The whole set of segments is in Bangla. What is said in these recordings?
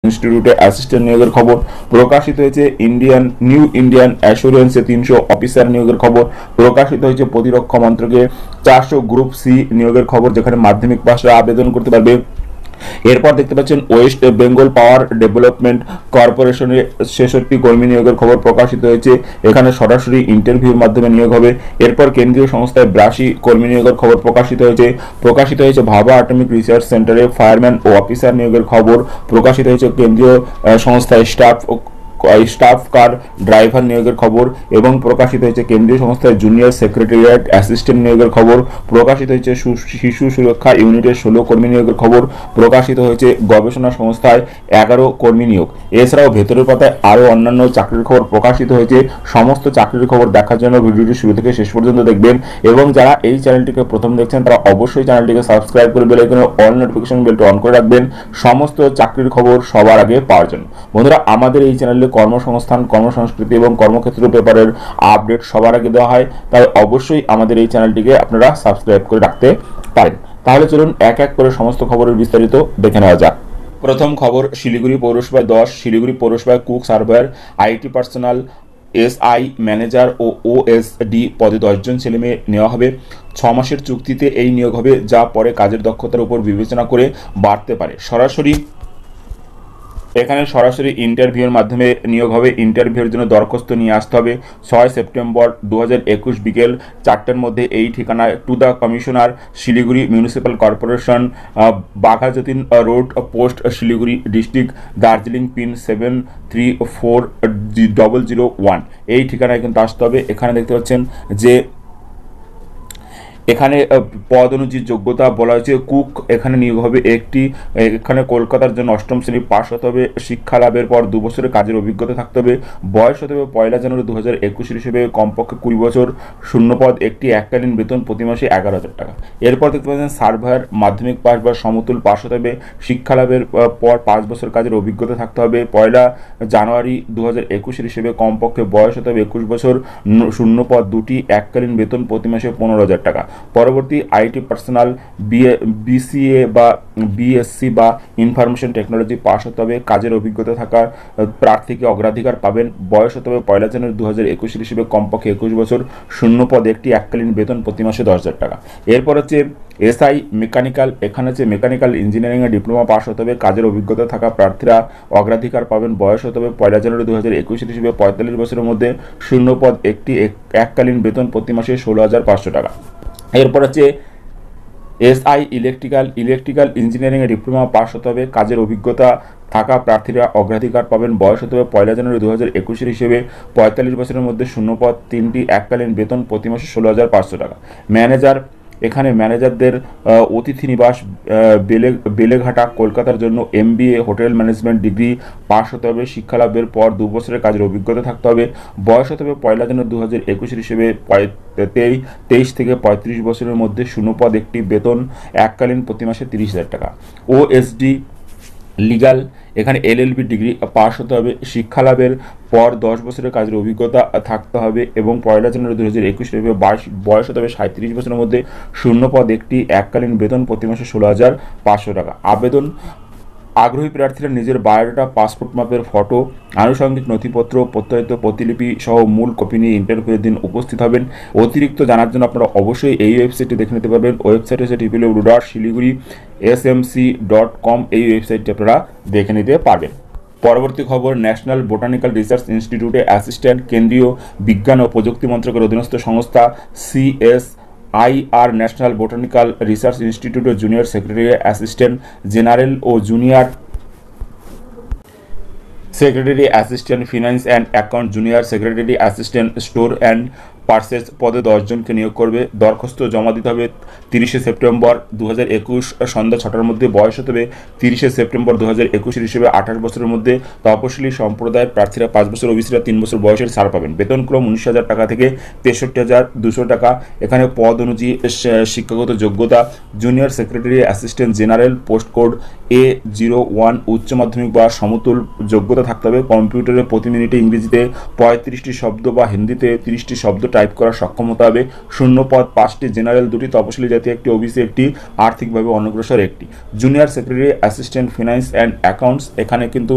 ইনস্টিটিউটে অ্যাসিস্ট্যান্ট নিয়োগের খবর প্রকাশিত হয়েছে। নিউ ইন্ডিয়ান অ্যাসুরেন্সে 300 অফিসার নিয়োগের খবর প্রকাশিত হয়েছে। প্রতিরক্ষা মন্ত্রকে 400 গ্রুপ সি নিয়োগের খবর, যেখানে মাধ্যমিক পাশরা আবেদন করতে পারবে। এরপর দেখতে পাচ্ছেন ওয়েস্ট বেঙ্গল পাওয়ার ডেভেলপমেন্ট কর্পোরেশনে 66 কর্মী নিয়োগের খবর প্রকাশিত হয়েছে। এখানে সরাসরি ইন্টারভিউর মাধ্যমে নিয়োগ হবে। এরপর কেন্দ্রীয় সংস্থায় 82 কর্মী নিয়োগের খবর প্রকাশিত হয়েছে। ভাবা অ্যাটমিক রিসার্চ সেন্টারে ফায়ারম্যান ও অফিসার নিয়োগের খবর প্রকাশিত হয়েছে। কেন্দ্রীয় সংস্থায় স্টাফ কার ড্রাইভার নিয়োগের খবর এবং প্রকাশিত হয়েছে। কেন্দ্রীয় সংস্থায় জুনিয়র সেক্রেটারিয়েট অ্যাসিস্ট্যান্ট নিয়োগের খবর প্রকাশিত হয়েছে। শিশু সুরক্ষা ইউনিটের 16 কর্মী নিয়োগের খবর প্রকাশিত হয়েছে। গবেষণা সংস্থায় 11 কর্মী নিয়োগ। এছাড়াও ভেতরের পাতায় আরও অন্যান্য চাকরির খবর প্রকাশিত হয়েছে। সমস্ত চাকরির খবর দেখার জন্য ভিডিওটি শুরু থেকে শেষ পর্যন্ত দেখবেন এবং যারা এই চ্যানেলটিকে প্রথম দেখছেন তারা অবশ্যই চ্যানেলটিকে সাবস্ক্রাইব করে বেল আইকনে অল নোটিফিকেশন বেলটা অন করে রাখবেন সমস্ত চাকরির খবর সবার আগে পাওয়ার জন্য। বন্ধুরা, আমাদের এই চ্যানেলে কর্মসংস্থান, কর্মসংস্কৃতি এবং কর্মক্ষেত্র পেপারের আপডেট সবার আগে দেওয়া হয়, তাই অবশ্যই আমাদের এই চ্যানেলটিকে আপনারা সাবস্ক্রাইব করে রাখতে পারেন। তাহলে চলুন এক এক করে সমস্ত খবরের বিস্তারিত দেখে নেওয়া যাক। প্রথম খবর, শিলিগুড়ি পৌরসভায় 10, শিলিগুড়ি পৌরসভায় cook server, IT personal, SI manager ও ওএসডি পদে 10 জন ছেলেমেয়ে নেওয়া হবে। 6 মাসের চুক্তিতে এই নিয়োগ হবে, যা পরে কাজের দক্ষতার উপর বিবেচনা করে বাড়তে পারে। এখানে সরাসরি ইন্টারভিউর মাধ্যমে নিয়োগ হবে। ইন্টারভিউর জন্য দরখাস্ত নিয়ে আসতে হবে 6 সেপ্টেম্বর 2021 বিকেল 4টার মধ্যে এই ঠিকানায়, to the commissioner, Siliguri municipal corporation, Baghajatin road, post Siliguri, district Darjeeling, pin 734001। এই ঠিকানায় কিন্তু আসতে হবে। এখানে দেখতে পাচ্ছেন যে এখানে পদ অনুযায়ী যোগ্যতা বলা হয়েছে। কুক এখানে নিয়োগ হবে একটি। এখানে কলকাতার জন্য 8ম শ্রেণী পাস হতে হবে। শিক্ষা লাভের পর 2 বছরের কাজের অভিজ্ঞতা থাকতে হবে। বয়স হতে হবে 1 জানুয়ারি 2021 হিসেবে কমপক্ষে 20 বছর। শূন্যপদ একটি, এককালীন বেতন প্রতি মাসে 11,000 টাকা। এরপর দেখতে পাচ্ছেন সার্ভার মাধ্যমিক পাস বা সমতুল পাস হতে হবে। শিক্ষা লাভের পর 5 বছর কাজের অভিজ্ঞতা থাকতে হবে। 1 জানুয়ারি 2021 হিসেবে কমপক্ষে বয়স হতে হবে 21 বছর। শূন্যপদ 2টি, এককালীন বেতন প্রতি মাসে 15,000 টাকা। পরবর্তী আইটি পার্সোনাল, বিসিএ বা বিএসসি বা ইনফরমেশন টেকনোলজি পাস হতে হবে। কাজের অভিজ্ঞতা থাকা প্রার্থীকে অগ্রাধিকার পাবেন। বয়স হতে হবে 1 জানুয়ারি 2021 হিসেবে কমপক্ষে 21 বছর। শূন্যপদ একটি, এককালীন বেতন প্রতি মাসে 10,000 টাকা। এরপর হচ্ছে এসআই মেকানিক্যাল। এখানে হচ্ছে মেকানিক্যাল ইঞ্জিনিয়ারিংয়ে ডিপ্লোমা পাস হতে হবে। কাজের অভিজ্ঞতা থাকা প্রার্থীরা অগ্রাধিকার পাবেন। বয়স হতে হবে 1 জানুয়ারি 2021 হিসেবে 45 বছরের মধ্যে। শূন্যপদ একটি, এককালীন বেতন প্রতি মাসে 16,500 টাকা। এরপর হচ্ছে এসআই ইলেকট্রিক্যাল ইঞ্জিনিয়ারিংয়ে ডিপ্লোমা পাস হতে হবে। কাজের অভিজ্ঞতা থাকা প্রার্থীরা অগ্রাধিকার পাবেন। বয়স হতে হবে 1 জানুয়ারি 2021 হিসেবে 45 বছরের মধ্যে। শূন্যপদ 3টি, এককালীন বেতন প্রতি মাসে 16,500 টাকা। ম্যানেজার, এখানে ম্যানেজারদের অতিথি নিবাস বেলেঘাটা কলকাতার জন্য MBA hotel management degree pass হতে হবে। শিক্ষালাভের পর 2 বছরের কাজের অভিজ্ঞতা থাকতে হবে। বয়স হতে হবে 1 জানুয়ারি 2021 হিসেবে 23 থেকে 35 বছরের মধ্যে। শূন্যপদ একটি, বেতন এককালীন প্রতি মাসে 30,000 টাকা। ওএসডি লিগাল, এখানে LLB ডিগ্রি পাস হতে হবে। শিক্ষালাভের পর 10 বছরের কাজের অভিজ্ঞতা থাকতে হবে এবং 1 জানুয়ারি 2021 হিসেবে বয়স হতে হবে 37 বছরের মধ্যে। শূন্যপদ একটি, এককালীন বেতন প্রতি মাসে 16,500 টাকা। আবেদন, আগ্রহী প্রার্থীরা নিজের বায়োডাটা, পাসপোর্ট মাপের ফটো, আনুষঙ্গিক নথিপত্র, প্রত্যয়িত প্রতিলিপি সহ মূল কপি নিয়ে ইন্টারভিউয়ের দিন উপস্থিত হবেন। অতিরিক্ত জানার জন্য আপনারা অবশ্যই এই ওয়েবসাইটটি দেখে নিতে পারবেন। ওয়েবসাইট হচ্ছে www.shiliguri.smc.com। এই ওয়েবসাইটটি আপনারা দেখে নিতে পারবেন। পরবর্তী খবর, ন্যাশনাল বোটানিক্যাল রিসার্চ ইনস্টিটিউটে অ্যাসিস্ট্যান্ট, কেন্দ্রীয় বিজ্ঞান ও প্রযুক্তি মন্ত্রকের অধীনস্থ সংস্থা CSIR ন্যাশনাল বোটানিক্যাল রিসার্চ ইনস্টিটিউটের জুনিয়র সেক্রেটারি অ্যাসিস্ট্যান্ট জেনারেল ও junior secretary assistant finance and account, junior secretary assistant store and purchase পদে 10 জনকে নিয়োগ করবে। দরখাস্ত জমা দিতে হবে 30 সেপ্টেম্বর 2021 সন্ধ্যা 6টার মধ্যে। বয়স হতে হবে 30 সেপ্টেম্বর 2021 হিসেবে 28 বছরের মধ্যে। তপশিলি সম্প্রদায়ের প্রার্থীরা 5 বছর, ওবিসিরা 3 বছর বয়সের ছাড় পাবেন। বেতনক্রম 19,000 টাকা থেকে 63,200 টাকা। এখানে পদ অনুযায়ী শিক্ষাগত যোগ্যতা junior secretary assistant general, post code A01, উচ্চ মাধ্যমিক বা সমতুল যোগ্যতা থাকতে হবে। কম্পিউটারে প্রতি মিনিটে ইংরেজিতে 35টি শব্দ বা হিন্দিতে 30টি শব্দ টাইপ করার সক্ষমতা হবে। শূন্য পদ 5টি, জেনারেল 2টি, তপশিলি জাতি 1টি, ওবিসি 1টি, আর্থিকভাবে অনগ্রসর 1টি। Junior secretary assistant finance and accounts, এখানে কিন্তু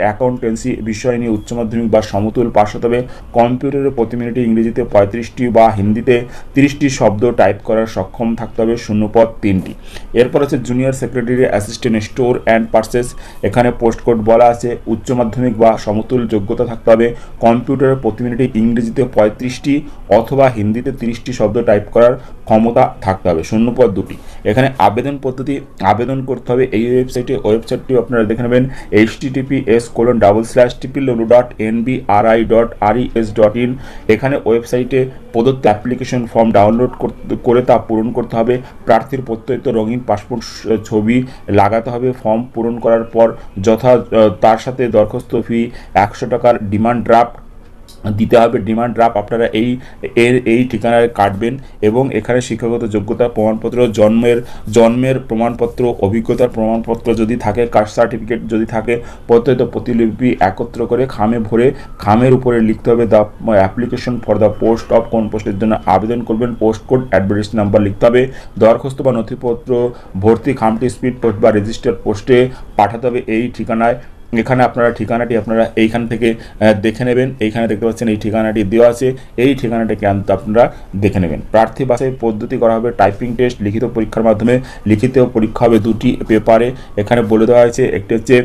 অ্যাকাউন্টেন্সি বিষয় নিয়ে উচ্চ মাধ্যমিক বা সমতুল পাস হতে হবে। কম্পিউটারে প্রতি মিনিটে ইংরেজিতে 35টি বা হিন্দিতে 30টি শব্দ টাইপ করার সক্ষম থাকতে হবে। শূন্য পদ 3টি। এরপর আছে junior secretary assistant store and purchase, এখানে পোস্ট কোড বলা আছে উচ্চ মাধ্যমিক বা সমতুল যোগ্যতা থাকতে হবে। কম্পিউটারে প্রতি মিনিটে ইংরেজিতে 35টি অথবা হিন্দিতে 30টি শব্দ টাইপ করার ক্ষমতা থাকতে হবে। শূন্য পদ 2টি। এখানে আবেদন পদ্ধতি, আবেদন করতে হবে এই ওয়েবসাইটে। ওয়েবসাইটটি আপনারা দেখে নেবেন https://www.nbri.res.in। এখানে ওয়েবসাইটে প্রদত্ত অ্যাপ্লিকেশন ফর্ম ডাউনলোড করে তা পূরণ করতে হবে। প্রার্থীর প্রত্যয়িত রঙিন পাসপোর্ট ছবি লাগাতে হবে। ফর্ম পূরণ করার পর তার সাথে দরখাস্ত ফি 100 টাকার ডিমান্ড ড্রাফট দিতে হবে। ডিমান্ড ড্রাফট আপনারা এই ঠিকানায় কাটবেন এবং এখানে শিক্ষাগত যোগ্যতা প্রমাণপত্র, জন্মের প্রমাণপত্র, অভিজ্ঞতার প্রমাণপত্র যদি থাকে, কাস্ট সার্টিফিকেট যদি থাকে, প্রত্যয়িত প্রতিলিপি একত্র করে খামে ভরে খামের উপরে লিখতে হবে the application for the post of, কোন পোস্টের জন্য আবেদন করবেন, পোস্ট কোড, অ্যাডভার্টাইজ নাম্বার লিখতে হবে। দরখাস্ত বা নথিপত্র ভর্তি খামটি স্পিড পোস্ট বা রেজিস্টার্ড পোস্টে পাঠাতে হবে এই ঠিকানায়। এখানে আপনারা ঠিকানাটি আপনারা এইখান থেকে দেখে নেবেন। এইখানে দেখতে পাচ্ছেন এই ঠিকানাটি দেওয়া আছে, এই ঠিকানাটাকে আপনারা দেখে নেবেন। প্রার্থী বাছাই পদ্ধতি করা হবে টাইপিং টেস্ট, লিখিত পরীক্ষার মাধ্যমে। লিখিত পরীক্ষা হবে 2টি পেপারে। এখানে বলে দেওয়া হয়েছে একটি হচ্ছে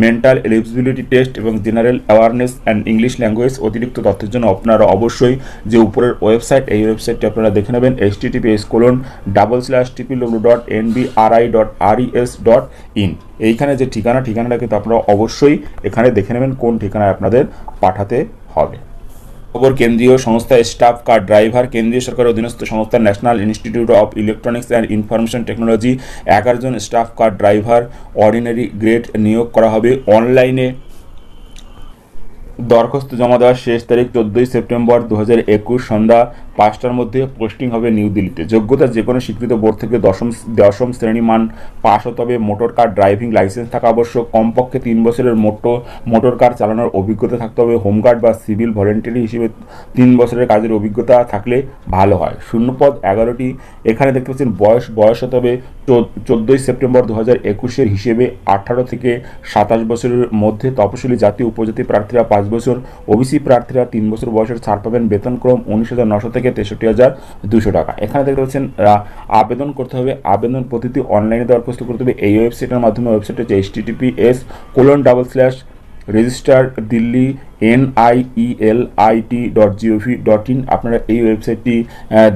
মেন্টাল এলিজিবিলিটি টেস্ট এবং general awareness and English language. অতিরিক্ত তথ্যের জন্য আপনারা অবশ্যই যে উপরের ওয়েবসাইট, এই ওয়েবসাইটটি আপনারা দেখে নেবেন https://www.nbri.res.in। এইখানে যে ঠিকানাটা কিন্তু আপনারা অবশ্যই এখানে দেখে নেবেন কোন ঠিকানায় আপনাদের পাঠাতে হবে। খবর, কেন্দ্রীয় সংস্থা স্টাফ কার ড্রাইভার, কেন্দ্রীয় সরকারের অধীনস্থ সংস্থা national institute of electronics and information technology 11 জন staff car driver ordinary grade নিয়োগ করা হবে। অনলাইনে দরখাস্ত জমা দেওয়ার শেষ তারিখ 14 সেপ্টেম্বর 2021 সন্ধ্যা 5টার মধ্যে। পোস্টিং হবে নিউ দিল্লিতে। যোগ্যতা যে কোনো স্বীকৃত বোর্ড থেকে দশম শ্রেণী মান পাস হতে হবে। মোটর কার ড্রাইভিং লাইসেন্স থাকা আবশ্যক। কমপক্ষে 3 বছরের মোটর কার চালানোর অভিজ্ঞতা থাকতে হবে। হোমগার্ড বা সিভিল ভলেন্টিয়ারি হিসেবে 3 বছরের কাজের অভিজ্ঞতা থাকলে ভালো হয়। শূন্য পদ 11টি। এখানে দেখতে পাচ্ছেন বয়স হতে হবে 14 সেপ্টেম্বর 2021 হিসেবে 18 থেকে 27 বছরের মধ্যে। তপশিলি জাতি উপজাতি প্রার্থীরা 5 বছর, ওবিসি প্রার্থীরা 3 বছর বয়সের ছাড় পাবেন। বেতনক্রম 19,900 থেকে 63,200 টাকা। এখানে দেখতে পাচ্ছেন আবেদন করতে হবে। আবেদন পদ্ধতি অনলাইনে দরখাস্ত করতে হবে এই ওয়েবসাইটের মাধ্যমে। ওয়েবসাইট হচ্ছে https://register delhi nielt.gov.in। আপনারা এই ওয়েবসাইটটি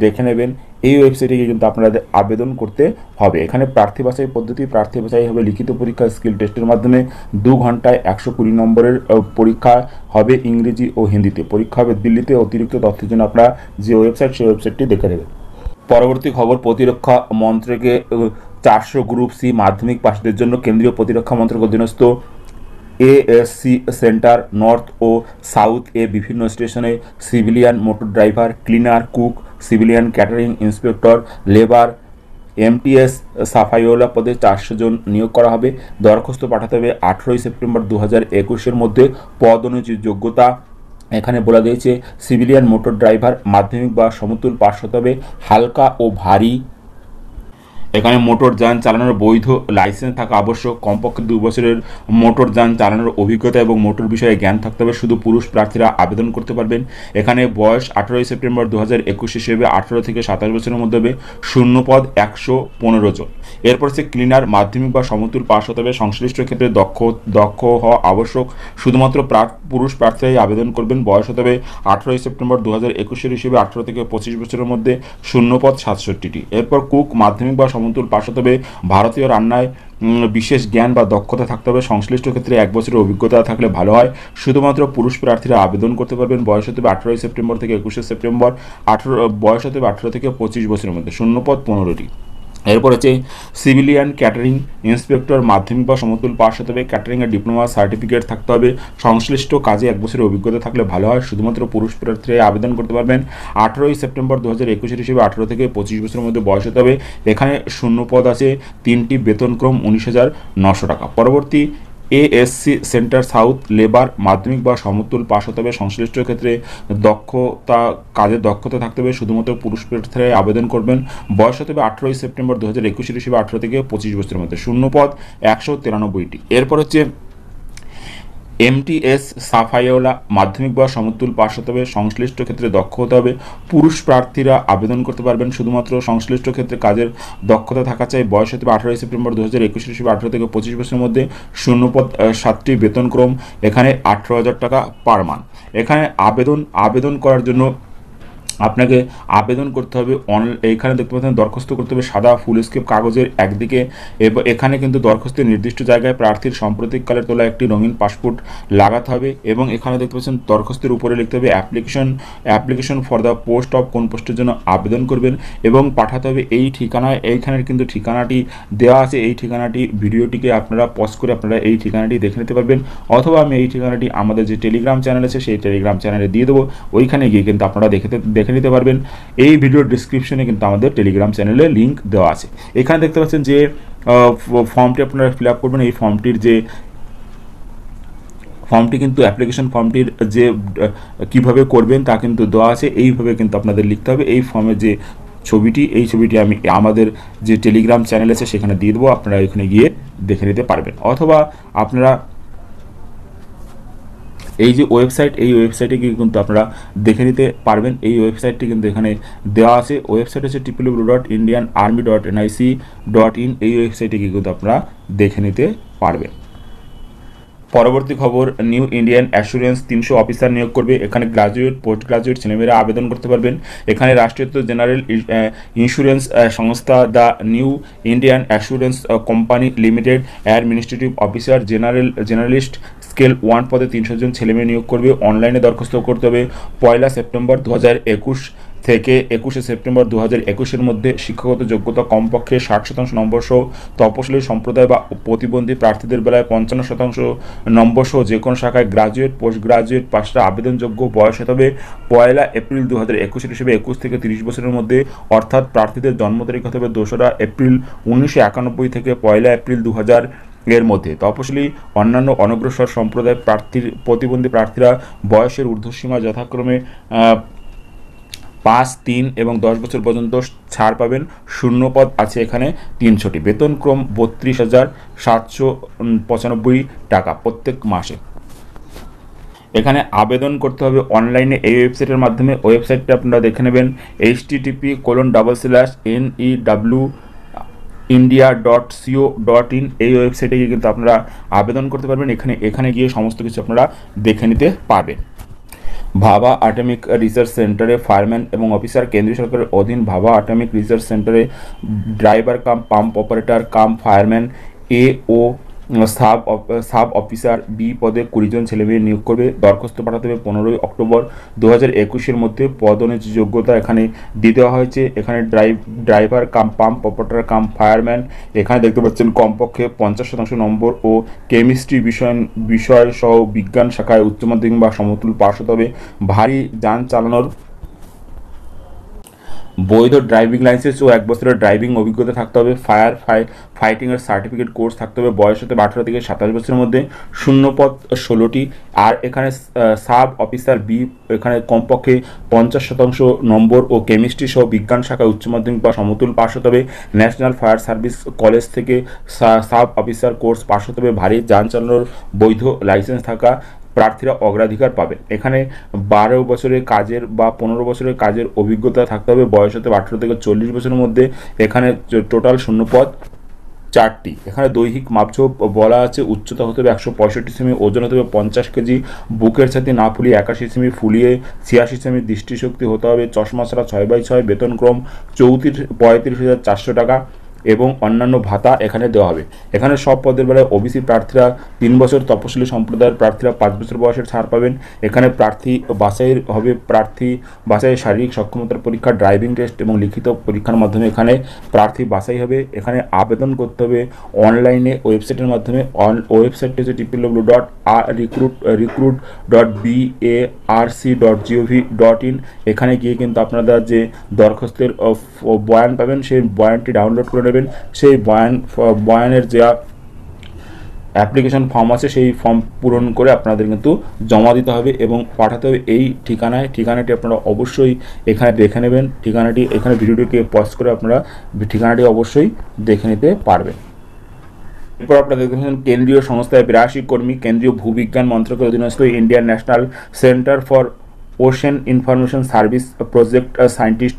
দেখে নেবেন। এই ওয়েবসাইটে গিয়ে কিন্তু আপনাদের আবেদন করতে হবে। এখানে প্রার্থী বাছাই পদ্ধতি, প্রার্থী বাছাই হবে লিখিত পরীক্ষা স্কিল টেস্টের মাধ্যমে। 2 ঘন্টায় 120 নম্বরের পরীক্ষা হবে ইংরেজি ও হিন্দিতে। পরীক্ষা হবে দিল্লিতে। অতিরিক্ত তথ্যের জন্য আপনারা যে ওয়েবসাইট, সেই ওয়েবসাইটটি দেখে নেবেন। পরবর্তী খবর, প্রতিরক্ষা মন্ত্রকে 400 গ্রুপ সি মাধ্যমিক পাশদের জন্য কেন্দ্রীয় প্রতিরক্ষা মন্ত্রক অধীনস্থ এএসসি সেন্টার নর্থ ও সাউথ এ বিভিন্ন স্টেশনে civilian motor driver, cleaner, cook, civilian catering inspector, labour, MTS সাফাইওয়ালা পদে 400 জন নিয়োগ করা হবে। দরখাস্ত পাঠাতে হবে 18 সেপ্টেম্বর 2021 মধ্যে। পদ অনুযায়ী যোগ্যতা এখানে বলা দিয়েছে সিভিলিয়ান মোটর ড্রাইভার মাধ্যমিক বা সমতুল পাস হতে হবে। হালকা ও ভারী এখানে মোটর যান চালানোর বৈধ লাইসেন্স থাকা আবশ্যক। কমপক্ষে 2 বছরের মোটর যান চালানোর অভিজ্ঞতা এবং মোটর বিষয়ে জ্ঞান থাকতে হবে। শুধু পুরুষ প্রার্থীরা আবেদন করতে পারবেন। এখানে বয়স 18 সেপ্টেম্বর 2021 হিসেবে 18 থেকে 27 বছরের মধ্যে হবে। শূন্য পদ 115 জন। এরপর হচ্ছে ক্লিনার মাধ্যমিক বা সমতুল পাস হতে হবে। সংশ্লিষ্ট ক্ষেত্রে দক্ষ হওয়া আবশ্যক। শুধুমাত্র পুরুষ প্রার্থীরাই আবেদন করবেন। বয়স হতে হবে 18 সেপ্টেম্বর 2021 হিসেবে 18 থেকে 25 বছরের মধ্যে। শূন্য পদ 67টি। এরপর কুক মাধ্যমিক বা সমতুল পাস হতে হবে। ভারতীয় রান্নায় বিশেষ জ্ঞান বা দক্ষতা থাকতে হবে। সংশ্লিষ্ট ক্ষেত্রে 1 বছরের অভিজ্ঞতা থাকলে ভালো হয়। শুধুমাত্র পুরুষ প্রার্থীরা আবেদন করতে পারবেন। বয়স হতে হবে 18 সেপ্টেম্বর থেকে 21 সেপ্টেম্বর। বয়স হতে হবে 18 থেকে 25 বছরের মধ্যে। শূন্য পদ 15টি। এরপর হচ্ছে সিভিলিয়ান ক্যাটারিং ইন্সপেক্টর মাধ্যমিক বা সমতুল পাস হতে হবে। ক্যাটারিংয়ের ডিপ্লোমা সার্টিফিকেট থাকতে হবে। সংশ্লিষ্ট কাজে 1 বছরের অভিজ্ঞতা থাকলে ভালো হয়। শুধুমাত্র পুরুষ প্রার্থীরা আবেদন করতে পারবেন। 18 সেপ্টেম্বর 2021 হিসেবে 18 থেকে 25 বছরের মধ্যে বয়স হতে হবে। এখানে শূন্য পদ আছে 3টি। বেতনক্রম 19,900 টাকা। পরবর্তী এএসসি সেন্টার সাউথ লেবার মাধ্যমিক বা সমতুল পাস হতে হবে। সংশ্লিষ্ট ক্ষেত্রে কাজের দক্ষতা থাকতে হবে। শুধুমাত্র পুরুষ প্রার্থীরাই আবেদন করবেন। বয়স হতে হবে 18 সেপ্টেম্বর 2021 হিসেবে 18 থেকে 25 বছরের মধ্যে। শূন্যপদ 193টি। এরপর হচ্ছে এমটিএস সাফাইওলা মাধ্যমিক বা সমতুল পাস হতে হবে। সংশ্লিষ্ট ক্ষেত্রে দক্ষ হতে হবে। পুরুষ প্রার্থীরা আবেদন করতে পারবেন। শুধুমাত্র সংশ্লিষ্ট ক্ষেত্রে কাজের দক্ষতা থাকা চাই। বয়স হতে হবে 18 সেপ্টেম্বর 2021 হিসেবে 18 থেকে 25 বছরের মধ্যে। শূন্যপদ 7টি। বেতনক্রম এখানে 18,000 টাকা পার মান্থ। এখানে আবেদন করার জন্য আপনাকে আবেদন করতে হবে এখানে দেখতে পাচ্ছেন দরখাস্ত করতে হবে সাদা ফুল স্কেপ কাগজের একদিকে। এখানে কিন্তু দরখাস্তের নির্দিষ্ট জায়গায় প্রার্থীর সাম্প্রতিককালের তোলা একটি রঙিন পাসপোর্ট লাগাতে হবে এবং এখানে দেখতে পাচ্ছেন দরখাস্তের উপরে লিখতে হবে application for the post of, কোন পোস্টের জন্য আবেদন করবেন, এবং পাঠাতে হবে এই ঠিকানায়। এইখানের কিন্তু ঠিকানাটি দেওয়া আছে। এই ঠিকানাটি ভিডিওটিকে আপনারা পজ করে আপনারা এই ঠিকানাটি দেখে নিতে পারবেন, অথবা আমি এই ঠিকানাটি আমাদের যে টেলিগ্রাম চ্যানেল আছে সেই টেলিগ্রাম চ্যানেলে দিয়ে দেবো। ওইখানে গিয়ে কিন্তু আপনারা দেখে নিতে পারবেন। এই ভিডিওর ডিসক্রিপশনে কিন্তু আমাদের টেলিগ্রাম চ্যানেলে লিঙ্ক দেওয়া আছে। এখানে দেখতে পাচ্ছেন যে ফর্মটি আপনারা ফিল আপ করবেন। এই ফর্মটি কিন্তু অ্যাপ্লিকেশন ফর্মটির যে কিভাবে করবেন তা কিন্তু দেওয়া আছে। এইভাবে কিন্তু আপনাদের লিখতে হবে। এই ফর্মের যে এই ছবিটি আমি আমাদের যে টেলিগ্রাম চ্যানেল আছে সেখানে দিয়ে দেবো। আপনারা এখানে গিয়ে দেখে নিতে পারবেন, অথবা আপনারা এই যে ওয়েবসাইট, এই ওয়েবসাইটে গিয়ে কিন্তু আপনারা দেখে নিতে পারবেন। এই ওয়েবসাইটটি কিন্তু এখানে দেওয়া আছে। ওয়েবসাইট হচ্ছে www.indianarmy.nic.in। এই ওয়েবসাইটে গিয়ে কিন্তু আপনারা দেখে নিতে পারবেন। পরবর্তী খবর, নিউ ইন্ডিয়ান অ্যাসুরেন্স 300 অফিসার নিয়োগ করবে। এখানে গ্রাজুয়েট, পোস্ট গ্রাজুয়েট ছেলেমেয়েরা আবেদন করতে পারবেন। এখানে রাষ্ট্রায়ত্ত জেনারেল ইন্স্যুরেন্স সংস্থা the new Indian assurance company limited administrative officer generalist scale 1 পদে 300 জন ছেলেমেয়ে নিয়োগ করবে। অনলাইনে দরখাস্ত করতে হবে 1 সেপ্টেম্বর 2021 থেকে 21 সেপ্টেম্বর 2021 মধ্যে। শিক্ষাগত যোগ্যতা কমপক্ষে 60% নম্বর সহ, তপশিলি সম্প্রদায় বা প্রতিবন্ধী প্রার্থীদের বেলায় 55% নম্বর সহ যে কোনো শাখায় গ্রাজুয়েট, পোস্ট গ্রাজুয়েট পাশরা আবেদনযোগ্য। বয়স হতে হবে 1 এপ্রিল 2021 হিসেবে 21 থেকে 30 বছরের মধ্যে, অর্থাৎ প্রার্থীদের জন্ম তারিখ হতে হবে 2 এপ্রিল 1991 থেকে 1 এপ্রিল 2000 এর মধ্যে। তপশিলি, অন্যান্য অনগ্রসর সম্প্রদায় প্রতিবন্ধী প্রার্থীরা বয়সের ঊর্ধ্বসীমা যথাক্রমে 5, 3 এবং 10 বছর পর্যন্ত ছাড় পাবেন। শূন্যপদ আছে এখানে 300টি। বেতনক্রম 32,795 টাকা প্রত্যেক মাসে। এখানে আবেদন করতে হবে অনলাইনে এই ওয়েবসাইটের মাধ্যমে। ওয়েবসাইটটা আপনারা দেখে নেবেন http://new.india.co.in। এই ওয়েবসাইটে গিয়ে কিন্তু আপনারা আবেদন করতে পারবেন। এখানে গিয়ে সমস্ত কিছু আপনারা দেখে নিতে পারবেন। ভাবা অ্যাটমিক রিসার্চ সেন্টারে ফায়ারম্যান এবং অফিসার, কেন্দ্রীয় সরকারের অধীন ভাবা অ্যাটমিক রিসার্চ সেন্টারে driver cum pump operator cum fireman A ও সাব অফিসার বি পদে 20 জন ছেলেমেয়ে নিয়োগ করবে। দরখাস্ত পাঠাতে হবে 15 অক্টোবর 2021 মধ্যে। পদ অনুযায়ী যোগ্যতা এখানে দিয়ে দেওয়া হয়েছে। এখানে driver cum pump operator cum fireman, এখানে দেখতে পাচ্ছেন কমপক্ষে 50% নম্বর ও কেমিস্ট্রি বিষয় সহ বিজ্ঞান শাখায় উচ্চ মাধ্যমিক বা সমতুল পাস হতে হবে। ভারী যান চালানোর বৈধ ড্রাইভিং লাইসেন্স ও 1 বছরের ড্রাইভিং অভিজ্ঞতা থাকতে হবে। ফাইটিংয়ের সার্টিফিকেট কোর্স থাকতে হবে। বয়স হতে 18 থেকে 27 বছরের মধ্যে। শূন্যপদ 16টি। আর এখানে সাব অফিসার বি, এখানে কমপক্ষে 50% নম্বর ও কেমিস্ট্রি সহ বিজ্ঞান শাখায় উচ্চ মাধ্যমিক বা সমতুল পাস হতে হবে। ন্যাশনাল ফায়ার সার্ভিস কলেজ থেকে সাব অফিসার কোর্স পাস হতে হবে। ভারী যান চালানোর বৈধ লাইসেন্স থাকা প্রার্থীরা অগ্রাধিকার পাবেন। এখানে 12 বছরের কাজের বা 15 বছরের কাজের অভিজ্ঞতা থাকতে হবে। বয়স হতে 18 থেকে 40 বছরের মধ্যে। এখানে টোটাল শূন্যপদ 4টি। এখানে দৈহিক মাপঝোপ বলা আছে। উচ্চতা হতে হবে 165 সেমি, ওজন হতে হবে 50 কেজি, বুকের ছাতি না ফুলিয়ে 81 সেমি, ফুলিয়ে 86 সেমি, দৃষ্টিশক্তি হতে হবে চশমা ছাড়া 6/6। বেতনক্রম 35,400 টাকা এবং অন্যান্য ভাতা এখানে দেওয়া হবে। এখানে সব পদের বেলায় ওবিসি প্রার্থীরা 3 বছর, তপশিলি সম্প্রদায়ের প্রার্থীরা 5 বছর বয়সের ছাড় পাবেন। এখানে প্রার্থী বাছাই শারীরিক সক্ষমতার পরীক্ষা, ড্রাইভিং টেস্ট এবং লিখিত পরীক্ষার মাধ্যমে এখানে প্রার্থী বাছাই হবে। এখানে আবেদন করতে হবে অনলাইনে ওয়েবসাইটের মাধ্যমে। ওয়েবসাইটটি হচ্ছে www.recruit.barc.gov.in। এখানে গিয়ে কিন্তু আপনারা যে দরখাস্তের বয়ান পাবেন সেই বয়ানটি ডাউনলোড করে নেবেন। সেই বয়ানের যা অ্যাপ্লিকেশন ফর্ম আছে, সেই ফর্ম পূরণ করে আপনাদের কিন্তু জমা দিতে হবে এবং পাঠাতে হবে এই ঠিকানায়। ঠিকানাটি আপনারা অবশ্যই এখানে দেখে নেবেন। ঠিকানাটি এখানে ভিডিওটিকে পজ করে আপনারা ঠিকানাটি অবশ্যই দেখে নিতে পারবেন। এরপর আপনারা দেখবেন কেন্দ্রীয় সংস্থায় 82 কর্মী, কেন্দ্রীয় ভূবিজ্ঞান মন্ত্রকের অধীনস্থ Indian national centre for ocean information service project scientist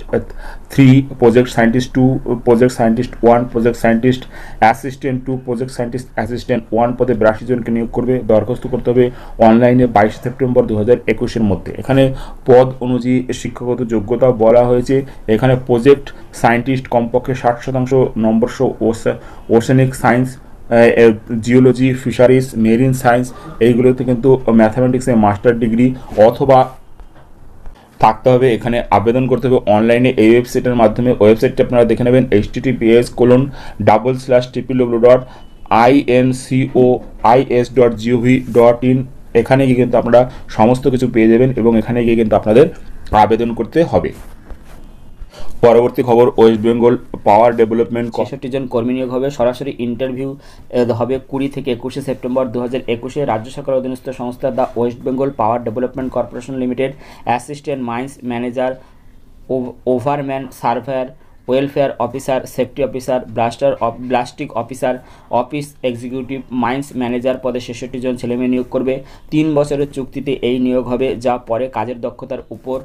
3, project scientist 2, project scientist 1, project scientist assistant 2, project scientist assistant 1 পদে 82 জনকে নিয়োগ করবে। দরখাস্ত করতে হবে অনলাইনে 22 সেপ্টেম্বর 2021-এর মধ্যে। এখানে পদ অনুযায়ী শিক্ষাগত যোগ্যতা বলা হয়েছে। এখানে প্রজেক্ট সায়েন্টিস্ট কমপক্ষে 60% নম্বর সহ oceanic science, geology, fisheries, marine science এইগুলোতে কিন্তু ম্যাথামেটিক্সে মাস্টার ডিগ্রি অথবা থাকতে হবে। এখানে আবেদন করতে হবে অনলাইনে এই ওয়েবসাইটের মাধ্যমে। ওয়েবসাইটটি আপনারা দেখে নেবেন https://incois.gov.in। এখানে গিয়ে কিন্তু আপনারা সমস্ত কিছু পেয়ে যাবেন এবং এখানে গিয়ে কিন্তু আপনাদের আবেদন করতে হবে। পরবর্তী খবর, ওয়েস্ট বেঙ্গল পাওয়ার ডেভেলপমেন্ট 66 জন কর্মী নিয়োগ হবে। সরাসরি ইন্টারভিউ হবে 20 থেকে 21 সেপ্টেম্বর 2021-এ। রাজ্য সরকারের অধীনস্থ সংস্থা the West Bengal power development corporation limited, assistant mines manager, overman, surveyor, welfare officer, safety officer, ballistic officer, office executive, mines manager পদে 66 জন ছেলেমেয়ে নিয়োগ করবে। 3 বছরের চুক্তিতে এই নিয়োগ হবে, যা পরে কাজের দক্ষতার উপর